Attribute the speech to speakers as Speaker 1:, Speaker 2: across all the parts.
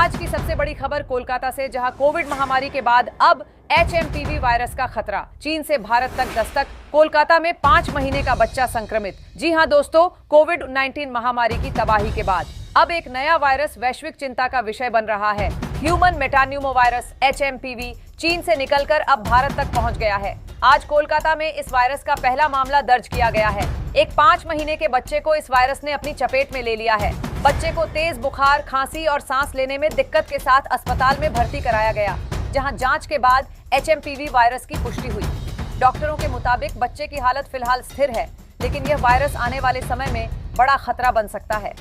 Speaker 1: आज की सबसे बड़ी खबर कोलकाता से, जहां कोविड महामारी के बाद अब HMPV वायरस का खतरा। चीन से भारत तक दस्तक, कोलकाता में 5 महीने का बच्चा संक्रमित। जी हां दोस्तों, कोविड-19 महामारी की तबाही के बाद अब एक नया वायरस वैश्विक चिंता का विषय बन रहा है। ह्यूमन मेटान्यूमोवायरस HMPV चीन से निकलकर अब भारत तक पहुंच गया है। आज कोलकाता में इस वायरस का पहला मामला दर्ज किया गया है। एक 5 महीने के बच्चे को इस वायरस ने अपनी चपेट में ले लिया है। बच्चे को तेज बुखार, खांसी और सांस लेने में दिक्कत के साथ अस्पताल में भर्ती कराया गया, जहां जांच के बाद HMPV वायरस की पुष्टि हुई। डॉक्टरों के मुताबिक बच्चे की हालत फिलहाल स्थिर है, लेकिन यह वायरस आने वाले समय में बड़ा खतरा बन सकता है।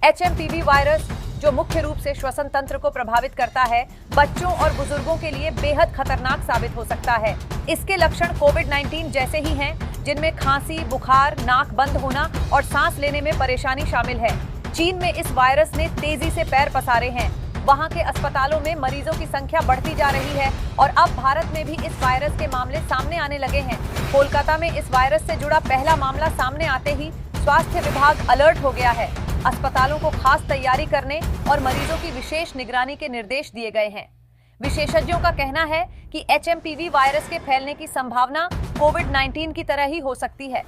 Speaker 1: HMPV वायरस, जो मुख्य रूप से श्वसन तंत्र को प्रभावित करता है, बच्चों और बुजुर्गों के लिए बेहद खतरनाक साबित हो सकता है। इसके लक्षण कोविड-19 जैसे ही हैं, जिनमें खांसी, बुखार, नाक बंद होना और सांस लेने में परेशानी शामिल है। चीन में इस वायरस ने तेजी से पैर पसारे हैं। वहां के अस्पतालों में मरीजों की संख्या बढ़ती जा रही है और अब भारत में भी इस वायरस के मामले सामने आने लगे हैं। कोलकाता में इस वायरस से जुड़ा पहला मामला सामने आते ही स्वास्थ्य विभाग अलर्ट हो गया है। अस्पतालों को खास तैयारी करने और मरीजों की विशेष निगरानी के निर्देश दिए गए हैं। विशेषज्ञों का कहना है कि HMPV वायरस के फैलने की संभावना कोविड-19 की तरह ही हो सकती है।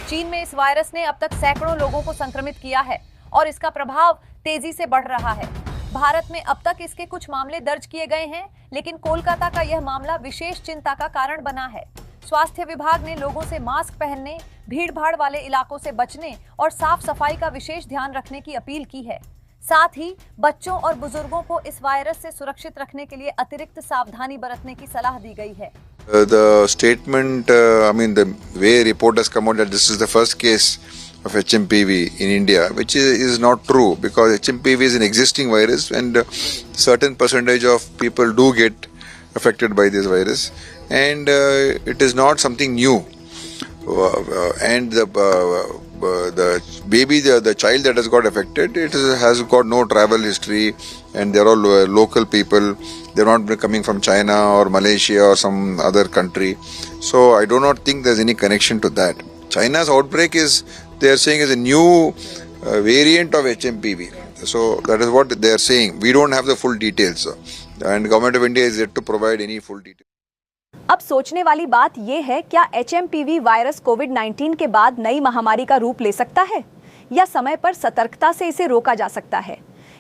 Speaker 1: चीन में इस वायरस ने अब तक सैकड़ों लोगों को संक्रमित किया है और इसका प्रभाव तेजी से बढ़ रहा है। भारत में अब तक इसके कुछ मामले दर्ज किए गए हैं, लेकिन कोलकाता का यह मामला विशेष चिंता का कारण बना है। स्वास्थ्य विभाग ने लोगों से मास्क पहनने, भीड़-भाड़ वाले इलाकों से बचने और साफ सफाई का विशेष ध्यान रखने की अपील की है। साथ ही बच्चों और बुजुर्गों को इस वायरस से सुरक्षित रखने के लिए अतिरिक्त सावधानी बरतने की सलाह दी गई है।
Speaker 2: The statement, the way report has come out that this is the first case of HMPV in India, which is not true, because HMPV is an existing virus and certain percentage of people do get affected by this virus, and it is not something new. And the baby, the child that has got affected, has got no travel history, and they're all local people. They're not coming from China or Malaysia or some other country. So I do not think there's any connection to that. China's outbreak is, they're saying, is a new variant of HMPV. So that is what they're saying. We don't have the full details, and Government of India is yet to provide any full details.
Speaker 3: अब सोचने वाली बात यह है, क्या HMPV virus कोविड-19 के बाद नई महामारी का रूप ले सकता है, या समय पर सतर्कता से इसे रोका जा सकता है?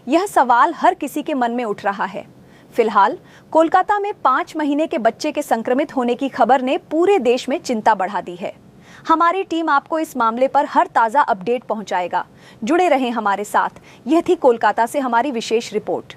Speaker 3: यह सवाल हर किसी के मन में उठ रहा है। फिलहाल कोलकाता में 5 महीने के बच्चे के संक्रमित होने की खबर ने पूरे देश में चिंता बढ़ा दी है। हमारी टीम आपको इस मामले पर हर ताज़ा अपडेट पहुंचाएगा। जुड़े रहें हमारे साथ। यह थी कोलकाता से हमारी विशेष रिपोर्ट।